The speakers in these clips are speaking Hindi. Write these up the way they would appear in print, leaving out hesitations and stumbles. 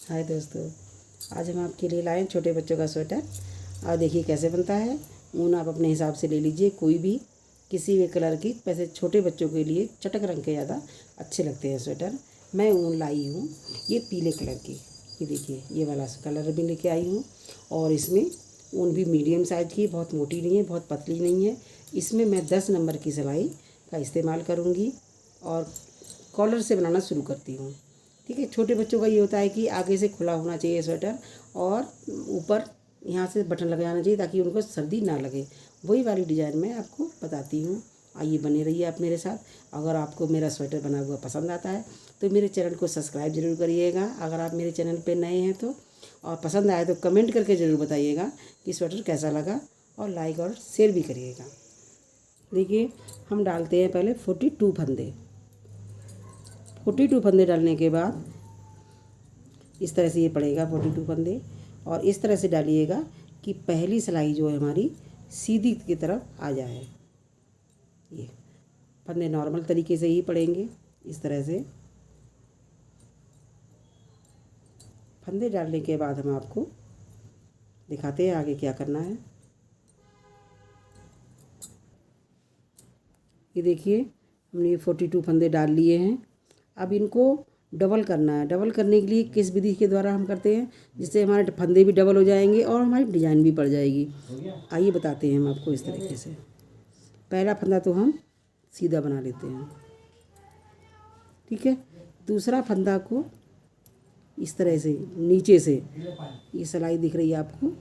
हाय दोस्तों, आज हम आपके लिए लाए छोटे बच्चों का स्वेटर। और देखिए कैसे बनता है। ऊन आप अपने हिसाब से ले लीजिए, कोई भी किसी भी कलर की। वैसे छोटे बच्चों के लिए चटक रंग के ज़्यादा अच्छे लगते हैं स्वेटर। मैं ऊन लाई हूँ ये पीले कलर की। ये देखिए ये वाला कलर भी लेके आई हूँ। और इसमें ऊन भी मीडियम साइज़ की, बहुत मोटी नहीं है, बहुत पतली नहीं है। इसमें मैं 10 नंबर की सिलाई का इस्तेमाल करूँगी और कॉलर से बनाना शुरू करती हूँ। ठीक है, छोटे बच्चों का ये होता है कि आगे से खुला होना चाहिए स्वेटर और ऊपर यहाँ से बटन लग जाना चाहिए ताकि उनको सर्दी ना लगे। वही वाली डिज़ाइन मैं आपको बताती हूँ। आइए बने रहिए आप मेरे साथ। अगर आपको मेरा स्वेटर बना हुआ पसंद आता है तो मेरे चैनल को सब्सक्राइब ज़रूर करिएगा, अगर आप मेरे चैनल पे नए हैं तो। और पसंद आए तो कमेंट करके ज़रूर बताइएगा कि स्वेटर कैसा लगा, और लाइक और शेयर भी करिएगा। देखिए हम डालते हैं पहले 42 फंदे। 42 फंदे डालने के बाद इस तरह से ये पड़ेगा 42 फंदे। और इस तरह से डालिएगा कि पहली सिलाई जो है हमारी सीधी की तरफ आ जाए। ये फंदे नॉर्मल तरीके से ही पड़ेंगे। इस तरह से फंदे डालने के बाद हम आपको दिखाते हैं आगे क्या करना है। ये देखिए हमने ये 42 फंदे डाल लिए हैं। अब इनको डबल करना है। डबल करने के लिए किस विधि के द्वारा हम करते हैं, जिससे हमारे फंदे भी डबल हो जाएंगे और हमारी डिजाइन भी पड़ जाएगी। आइए बताते हैं हम आपको इस तरीके से। पहला फंदा तो हम सीधा बना लेते हैं, ठीक है। दूसरा फंदा को इस तरह से नीचे से, ये सिलाई दिख रही है आपको,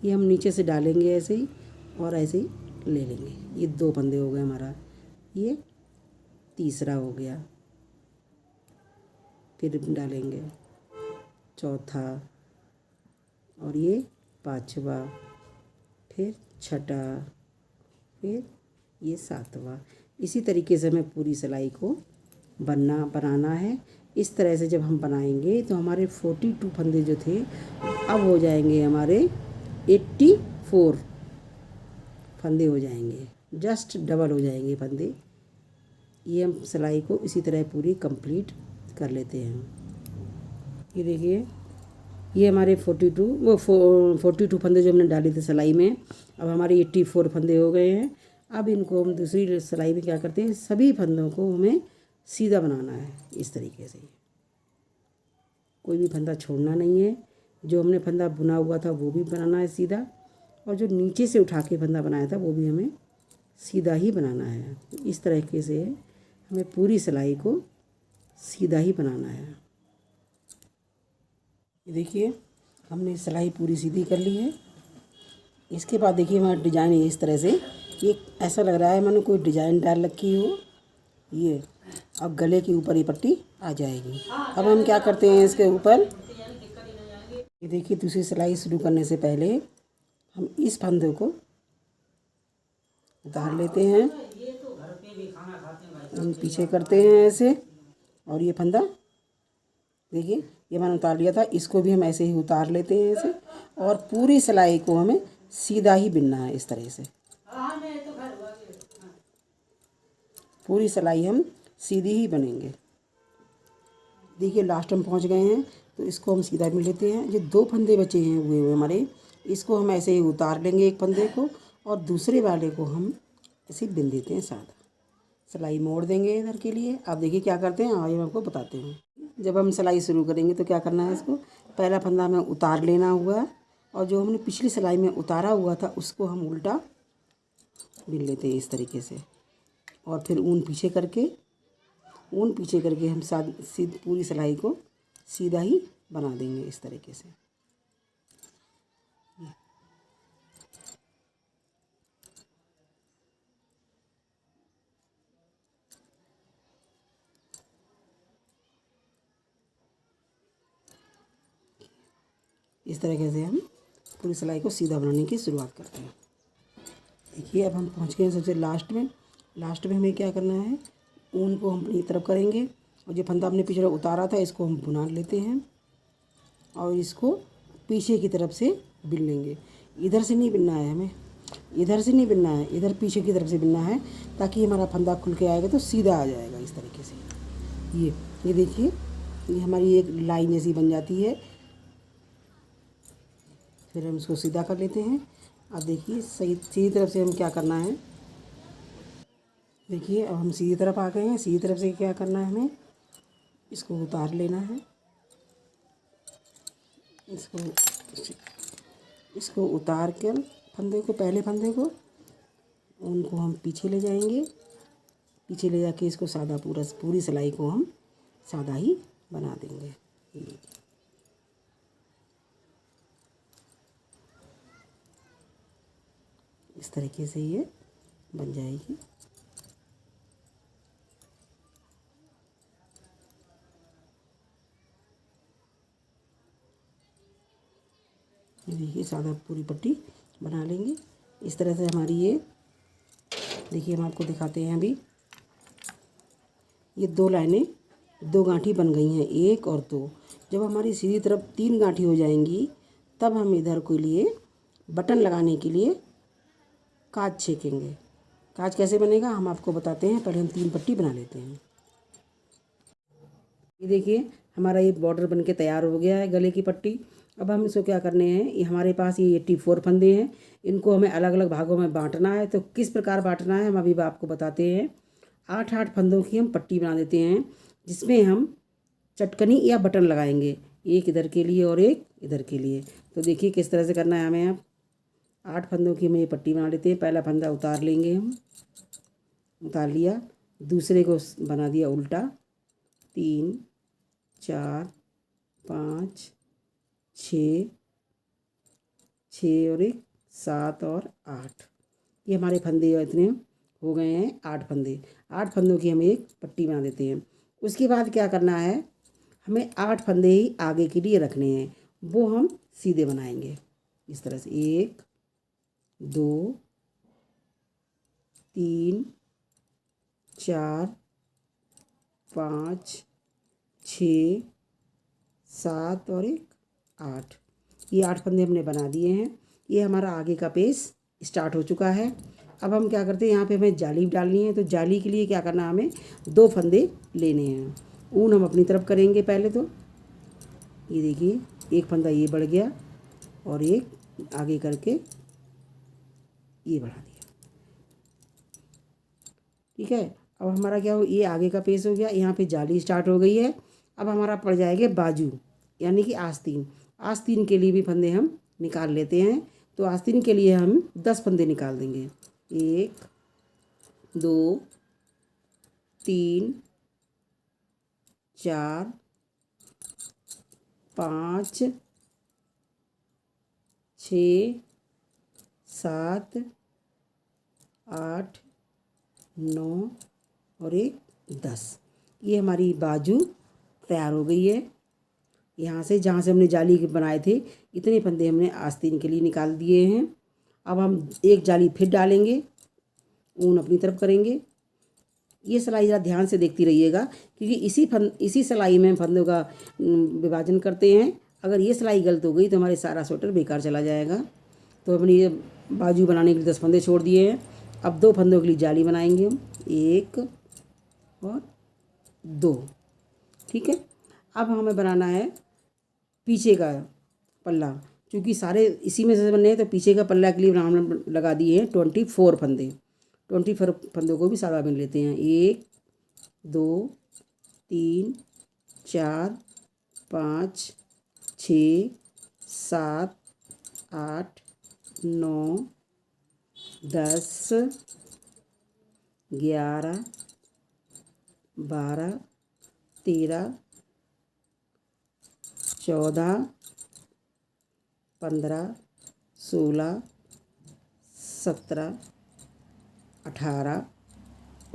ये हम नीचे से डालेंगे ऐसे ही और ऐसे ही ले लेंगे। ये 2 फंदे हो गए हमारा, ये तीसरा हो गया, फिर डालेंगे चौथा, और ये 5वां, फिर 6ठा, फिर ये 7वां। इसी तरीके से हमें पूरी सिलाई को बनाना है। इस तरह से जब हम बनाएंगे तो हमारे 42 फंदे जो थे अब हो जाएंगे हमारे 84 फंदे हो जाएंगे, जस्ट डबल हो जाएंगे फंदे। ये हम सिलाई को इसी तरह पूरी कंप्लीट कर लेते हैं। ये देखिए ये हमारे 42 फंदे जो हमने डाले थे सिलाई में, अब हमारे 84 फंदे हो गए हैं। अब इनको हम दूसरी सिलाई में क्या करते हैं, सभी फंदों को हमें सीधा बनाना है। इस तरीके से कोई भी फंदा छोड़ना नहीं है। जो हमने फंदा बुना हुआ था वो भी बनाना है सीधा, और जो नीचे से उठा के फंदा बनाया था वो भी हमें सीधा ही बनाना है। इस तरीके से हमें पूरी सिलाई को सीधा ही बनाना है। देखिए हमने सिलाई पूरी सीधी कर ली है। इसके बाद देखिए हमारा डिज़ाइन है इस तरह से। ये ऐसा लग रहा है मैंने कोई डिज़ाइन डाल रखी हो। ये अब गले के ऊपर ये पट्टी आ जाएगी। अब हम क्या करते हैं, इसके ऊपर ये देखिए दूसरी सिलाई शुरू करने से पहले हम इस फंदे को उतार लेते हैं, हम पीछे करते हैं ऐसे, और ये फंदा देखिए ये मैंने उतार लिया था, इसको भी हम ऐसे ही उतार लेते हैं ऐसे। और पूरी सिलाई को हमें सीधा ही बिनना है। इस तरह से पूरी सिलाई हम सीधी ही बनेंगे। देखिए लास्ट हम पहुंच गए हैं, तो इसको हम सीधा बिन लेते हैं। जो 2 फंदे बचे हैं हुए हमारे, इसको हम ऐसे ही उतार लेंगे एक फंदे को, और दूसरे वाले को हम ऐसे बिन देते हैं सादा। सिलाई मोड़ देंगे इधर के लिए। अब देखिए क्या करते हैं, आइए मैं आपको बताते हैं। जब हम सिलाई शुरू करेंगे तो क्या करना है, इसको पहला फंदा हमें उतार लेना हुआ, और जो हमने पिछली सिलाई में उतारा हुआ था उसको हम उल्टा बिन लेते हैं इस तरीके से। और फिर ऊन पीछे करके हम पूरी सिलाई को सीधा ही बना देंगे इस तरीके से। इस तरीके से हम पूरी सिलाई को सीधा बनाने की शुरुआत करते हैं। देखिए अब हम पहुंच गए हैं सबसे लास्ट में। लास्ट में हमें क्या करना है, ऊन को हम अपनी तरफ करेंगे, और जो फंदा हमने पिछड़ा उतारा था इसको हम बुना लेते हैं, और इसको पीछे की तरफ से बिन लेंगे। इधर से नहीं बिनना है हमें, इधर से नहीं बिनना है, इधर पीछे की तरफ से बिनना है, ताकि हमारा फंदा खुल के आएगा तो सीधा आ जाएगा इस तरीके से। ये देखिए ये हमारी एक लाइन ऐसी बन जाती है। फिर हम इसको सीधा कर लेते हैं। अब देखिए सही सीधी तरफ से हम क्या करना है, देखिए अब हम सीधी तरफ आ गए हैं। सीधी तरफ से क्या करना है, हमें इसको उतार लेना है। इसको इसको उतार कर फंदे को, पहले फंदे को, उनको हम पीछे ले जाएंगे। पीछे ले जाके इसको सादा पूरी सिलाई को हम सादा ही बना देंगे। इस तरीके से ये बन जाएगी। ये देखिए सादा पूरी पट्टी बना लेंगे। इस तरह से हमारी ये देखिए हम आपको दिखाते हैं। अभी ये 2 लाइनें 2 गांठी बन गई हैं, 1 और 2। जब हमारी सीधी तरफ 3 गांठी हो जाएंगी तब हम इधर के लिए बटन लगाने के लिए काज छेकेंगे। काज कैसे बनेगा हम आपको बताते हैं, पहले हम 3 पट्टी बना लेते हैं। ये देखिए हमारा ये बॉर्डर बनके तैयार हो गया है, गले की पट्टी। अब हम इसको क्या करने हैं, ये हमारे पास ये 84 फंदे हैं, इनको हमें अलग अलग भागों में बांटना है। तो किस प्रकार बांटना है हम अभी आपको बताते हैं। 8-8 फंदों की हम पट्टी बना देते हैं, जिसमें हम चटकनी या बटन लगाएंगे, एक इधर के लिए और एक इधर के लिए। तो देखिए किस तरह से करना है हमें। अब 8 फंदों की हम ये पट्टी बना लेते हैं। पहला फंदा उतार लेंगे, हम उतार लिया, दूसरे को बना दिया उल्टा, 3 4 5 6 और 1 7 और 8। ये हमारे फंदे इतने हो गए हैं, 8 फंदे। 8 फंदों की हम एक पट्टी बना देते हैं। उसके बाद क्या करना है, हमें 8 फंदे ही आगे के लिए रखने हैं, वो हम सीधे बनाएंगे इस तरह से। 1 2 3 4 5 6 7 और 1 8। ये 8 फंदे हमने बना दिए हैं। ये हमारा आगे का पेज स्टार्ट हो चुका है। अब हम क्या करते हैं, यहाँ पे हमें जाली डालनी है। तो जाली के लिए क्या करना है, हमें 2 फंदे लेने हैं। ऊन हम अपनी तरफ करेंगे पहले। तो ये देखिए एक फंदा ये बढ़ गया और एक आगे करके ये बढ़ा दिया, ठीक है। अब हमारा क्या हो, ये आगे का पेज हो गया, यहाँ पे जाली स्टार्ट हो गई है। अब हमारा पड़ जाएगा बाजू, यानी कि आस्तीन। आस्तीन के लिए भी फंदे हम निकाल लेते हैं। तो आस्तीन के लिए हम 10 फंदे निकाल देंगे। 1 2 3 4 5 6 7 8 9 और 1 10। ये हमारी बाजू तैयार हो गई है। यहाँ से जहाँ से हमने जाली बनाए थे इतने फंदे हमने आस्तीन के लिए निकाल दिए हैं। अब हम एक जाली फिर डालेंगे, ऊन अपनी तरफ करेंगे। ये सिलाई ज़रा ध्यान से देखती रहिएगा, क्योंकि इसी सिलाई में फंदों का विभाजन करते हैं। अगर ये सिलाई गलत हो गई तो हमारे सारा स्वेटर बेकार चला जाएगा। तो हमने ये बाजू बनाने के लिए 10 फंदे छोड़ दिए हैं। अब 2 फंदों के लिए जाली बनाएंगे हम, 1 और 2, ठीक है। अब हमें बनाना है पीछे का पल्ला, क्योंकि सारे इसी में से बनने हैं। तो पीछे का पल्ला के लिए हमने लगा दिए हैं 24 फंदे। 24 फंदों को भी सादा बिन लेते हैं। 1 2 3 4 5 6 7 8 9 10 11 12 13 14 15 16 17 18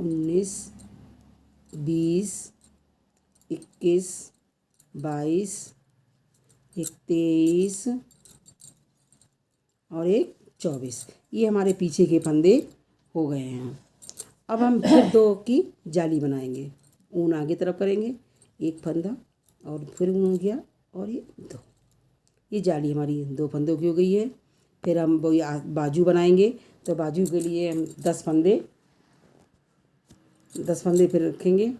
19 20 21 22 23 और 24। ये हमारे पीछे के फंदे हो गए हैं। अब हम फिर 2 की जाली बनाएंगे। ऊन आगे तरफ करेंगे, एक फंदा और फिर ऊन हो गया और ये 2। ये जाली हमारी 2 फंदों की हो गई है। फिर हम वो बाजू बनाएंगे। तो बाजू के लिए हम 10 फंदे फिर रखेंगे।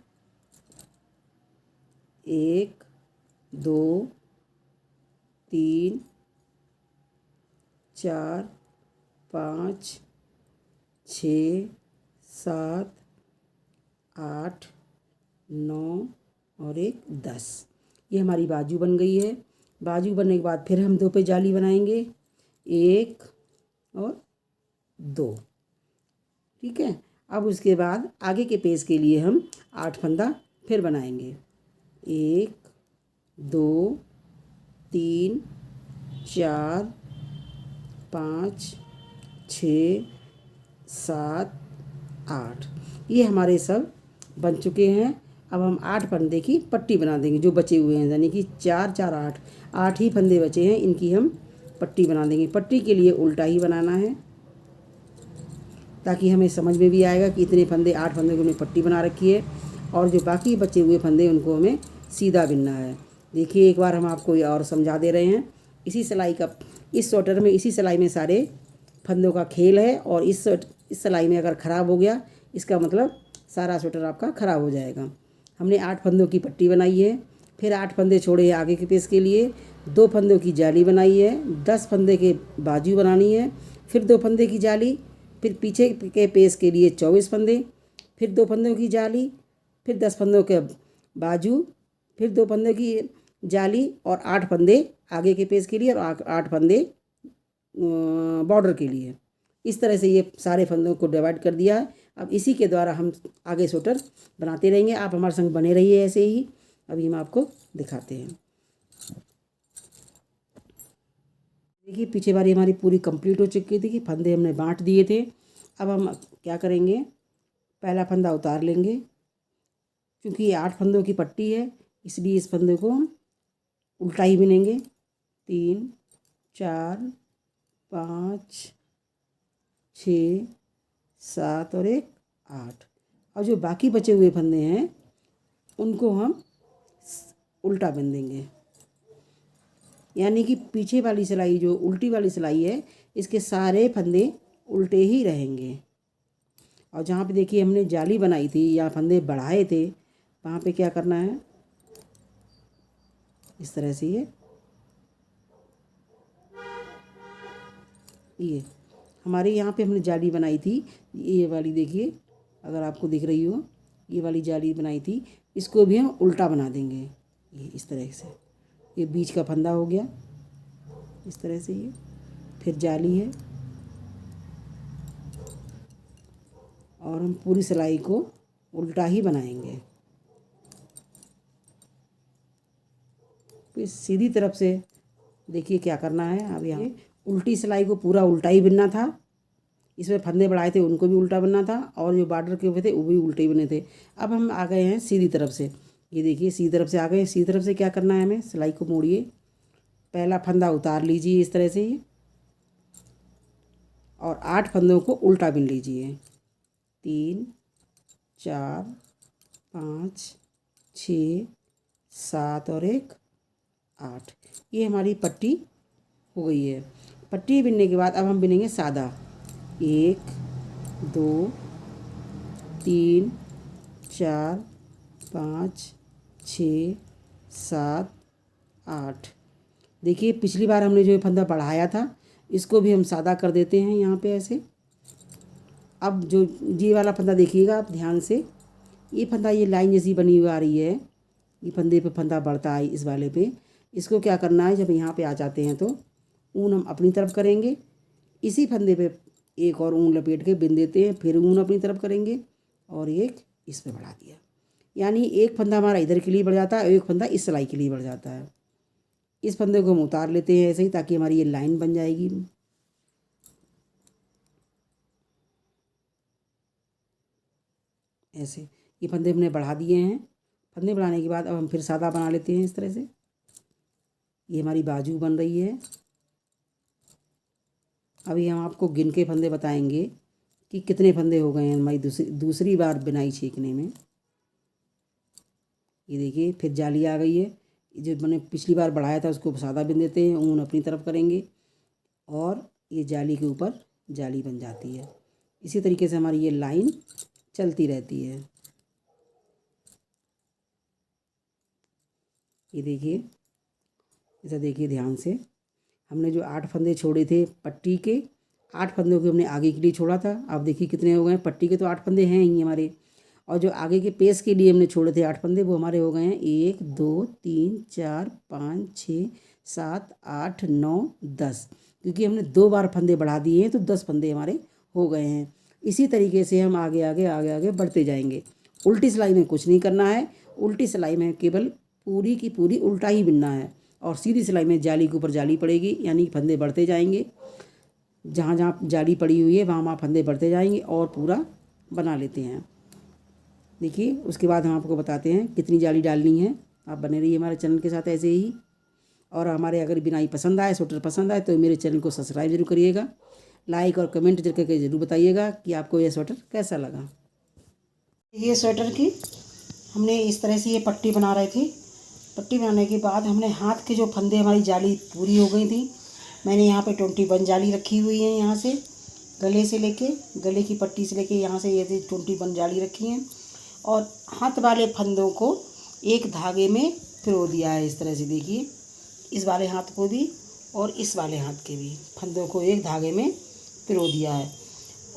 1 2 3 4 5 6 7 8 9 और एक 10। ये हमारी बाजू बन गई है। बाजू बनने के बाद फिर हम 2 पे जाली बनाएंगे, 1 और 2। ठीक है। अब उसके बाद आगे के पेज के लिए हम 8 फंदा फिर बनाएंगे, 1 2 3 4 5 6 7 8। ये हमारे सब बन चुके हैं। अब हम 8 फंदे की पट्टी बना देंगे जो बचे हुए हैं, यानी कि 4 4 8 8 ही फंदे बचे हैं, इनकी हम पट्टी बना देंगे। पट्टी के लिए उल्टा ही बनाना है ताकि हमें समझ में भी आएगा कि इतने फंदे 8 फंदे को हमने पट्टी बना रखी है और जो बाकी बचे हुए फंदे उनको हमें सीधा बिनना है। देखिए एक बार हम आपको और समझा दे रहे हैं। इसी सिलाई का, इस स्वेटर में, इसी सिलाई में सारे फंदों का खेल है और इस सिलाई में अगर ख़राब हो गया इसका मतलब सारा स्वेटर आपका ख़राब हो जाएगा। हमने 8 फंदों की पट्टी बनाई है, फिर 8 फंदे छोड़े हैं आगे के पेज के लिए, 2 फंदों की जाली बनाई है, 10 फंदे के बाजू बनानी है, फिर 2 फंदे की जाली, फिर पीछे के पेज के लिए 24 फंदे, फिर 2 फंदों की जाली, फिर 10 फंदों के बाजू, फिर 2 फंदों की जाली और 8 फंदे आगे के पेज के लिए और 8 फंदे बॉर्डर के लिए। इस तरह से ये सारे फंदों को डिवाइड कर दिया है। अब इसी के द्वारा हम आगे स्वेटर बनाते रहेंगे। आप हमारे संग बने रहिए ऐसे ही। अभी हम आपको दिखाते हैं। देखिए पीछे बारी हमारी पूरी कंप्लीट हो चुकी थी कि फंदे हमने बांट दिए थे। अब हम क्या करेंगे, पहला फंदा उतार लेंगे। क्योंकि ये 8 फंदों की पट्टी है इसलिए इस फंदे को हम उल्टा ही बिनेंगे। 3 4 5 6 7 और एक 8। और जो बाकी बचे हुए फंदे हैं उनको हम उल्टा बिन देंगे, यानी कि पीछे वाली सिलाई जो उल्टी वाली सिलाई है इसके सारे फंदे उल्टे ही रहेंगे। और जहाँ पे देखिए हमने जाली बनाई थी या फंदे बढ़ाए थे वहाँ पे क्या करना है, इस तरह से ये हमारे यहाँ पे हमने जाली बनाई थी, ये वाली देखिए अगर आपको दिख रही हो, ये वाली जाली बनाई थी, इसको भी हम उल्टा बना देंगे। ये इस तरह से, ये बीच का फंदा हो गया इस तरह से, ये फिर जाली है और हम पूरी सिलाई को उल्टा ही बनाएंगे। फिर सीधी तरफ से देखिए क्या करना है। अब यहाँ उल्टी सिलाई को पूरा उल्टा ही बिनना था, इसमें फंदे बढ़ाए थे उनको भी उल्टा बनना था और जो बॉर्डर के हुए थे वो भी उल्टे ही बने थे। अब हम आ गए हैं सीधी तरफ से, ये देखिए सीधी तरफ से आ गए। सीधी तरफ से क्या करना है, हमें सिलाई को मोड़िए, पहला फंदा उतार लीजिए इस तरह से ये और 8 फंदों को उल्टा बिन लीजिए। 3 4 5 6 7 और एक 8। ये हमारी पट्टी हो गई है। पट्टी बिनने के बाद अब हम बिनेंगे सादा। 1 2 3 4 5 6 7 8। देखिए पिछली बार हमने जो फंदा बढ़ाया था इसको भी हम सादा कर देते हैं यहाँ पे ऐसे। अब जो ये वाला फंदा देखिएगा आप ध्यान से, ये फंदा ये लाइन जैसी बनी हुई आ रही है, ये फंदे पे फंदा बढ़ता है इस वाले पे। इसको क्या करना है, जब यहाँ पे आ जाते हैं तो ऊन हम अपनी तरफ करेंगे, इसी फंदे पे एक और ऊन लपेट के बिन देते हैं, फिर ऊन अपनी तरफ करेंगे और एक इस पे बढ़ा दिया, यानी एक फंदा हमारा इधर के लिए बढ़ जाता है और एक फंदा इस सिलाई के लिए बढ़ जाता है। इस फंदे को हम उतार लेते हैं ऐसे ही ताकि हमारी ये लाइन बन जाएगी। ऐसे ये फंदे हमने बढ़ा दिए हैं। फंदे बढ़ाने के बाद अब हम फिर सादा बना लेते हैं इस तरह से। ये हमारी बाजू बन रही है। अभी हम आपको गिन के फंदे बताएंगे कि कितने फंदे हो गए हैं हमारी दूसरी बार बिनाई सीखने में। ये देखिए फिर जाली आ गई है, जो मैंने पिछली बार बढ़ाया था उसको सादा बिन देते हैं, ऊन अपनी तरफ करेंगे और ये जाली के ऊपर जाली बन जाती है। इसी तरीके से हमारी ये लाइन चलती रहती है। ये देखिए, इसे देखिए ध्यान से, हमने जो 8 फंदे छोड़े थे पट्टी के, 8 फंदों के हमने आगे के लिए छोड़ा था। अब देखिए कितने हो गए। पट्टी के तो 8 फंदे हैं ही हमारे, और जो आगे के पेस के लिए हमने छोड़े थे 8 फंदे, वो हमारे हो गए हैं 1 2 3 4 5 6 7 8 9 10, क्योंकि हमने 2 बार फंदे बढ़ा दिए हैं तो 10 फंदे हमारे हो गए हैं। इसी तरीके से हम आगे आगे आगे आगे बढ़ते जाएंगे। उल्टी सिलाई में कुछ नहीं करना है, उल्टी सिलाई में केवल पूरी की पूरी उल्टा ही बिनना है, और सीधी सिलाई में जाली के ऊपर जाली पड़ेगी, यानी फंदे बढ़ते जाएंगे। जहाँ जहाँ जाली पड़ी हुई है वहाँ वहाँ फंदे बढ़ते जाएंगे और पूरा बना लेते हैं। देखिए उसके बाद हम आपको बताते हैं कितनी जाली डालनी है। आप बने रहिए हमारे चैनल के साथ ऐसे ही। और हमारे अगर बिनाई पसंद आए, स्वेटर पसंद आए, तो मेरे चैनल को सब्सक्राइब जरूर करिएगा, लाइक और कमेंट करके ज़रूर बताइएगा कि आपको यह स्वेटर कैसा लगा। ये स्वेटर की हमने इस तरह से ये पट्टी बना रहे थे। पट्टी बनाने के बाद हमने हाथ के जो फंदे, हमारी जाली पूरी हो गई थी, मैंने यहाँ पे 21 जाली रखी हुई है। यहाँ से गले से लेके, गले की पट्टी से लेके यहाँ से ये 21 जाली रखी हैं, और हाथ वाले फंदों को एक धागे में पिरो दिया है इस तरह से। देखिए इस वाले हाथ को भी और इस वाले हाथ के भी फंदों को एक धागे में पिरो दिया है,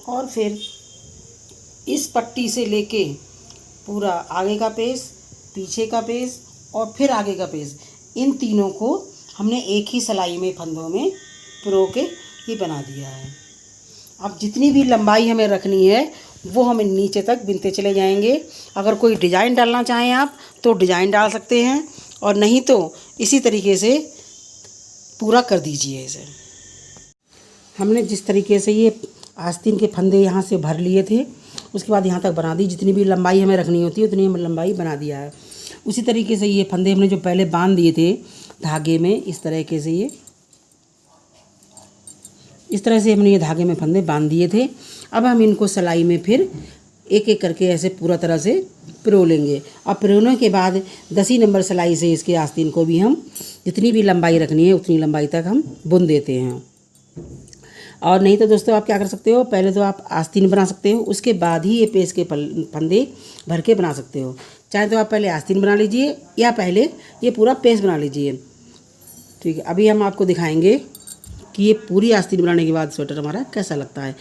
और फिर इस पट्टी से लेके पूरा आगे का पेस, पीछे का पेस और फिर आगे का पेस, इन तीनों को हमने एक ही सिलाई में फंदों में पिरो के ये बना दिया है। अब जितनी भी लंबाई हमें रखनी है वो हमें नीचे तक बिनते चले जाएंगे। अगर कोई डिज़ाइन डालना चाहें आप तो डिज़ाइन डाल सकते हैं, और नहीं तो इसी तरीके से पूरा कर दीजिए इसे। हमने जिस तरीके से ये आस्तीन के फंदे यहाँ से भर लिए थे, उसके बाद यहाँ तक बना दी। जितनी भी लंबाई हमें रखनी होती है उतनी हमें लंबाई बना दिया है। उसी तरीके से ये फंदे हमने जो पहले बांध दिए थे धागे में, इस तरीके से इस तरह से हमने ये धागे में फंदे बांध दिए थे। अब हम इनको सिलाई में फिर एक एक करके ऐसे पूरा तरह से पिरो लेंगे, और पिरोने के बाद 10 नंबर सिलाई से इसके आस्तीन को भी हम जितनी भी लंबाई रखनी है उतनी लंबाई तक हम बुन देते हैं। और नहीं तो दोस्तों आप क्या कर सकते हो, पहले तो आप आस्तीन बना सकते हो, उसके बाद ही ये पेच के फंदे भर के बना सकते हो। चाहे तो आप पहले आस्तीन बना लीजिए या पहले ये पूरा पेच बना लीजिए। ठीक है, अभी हम आपको दिखाएंगे कि ये पूरी आस्तीन बनाने के बाद स्वेटर हमारा कैसा लगता है।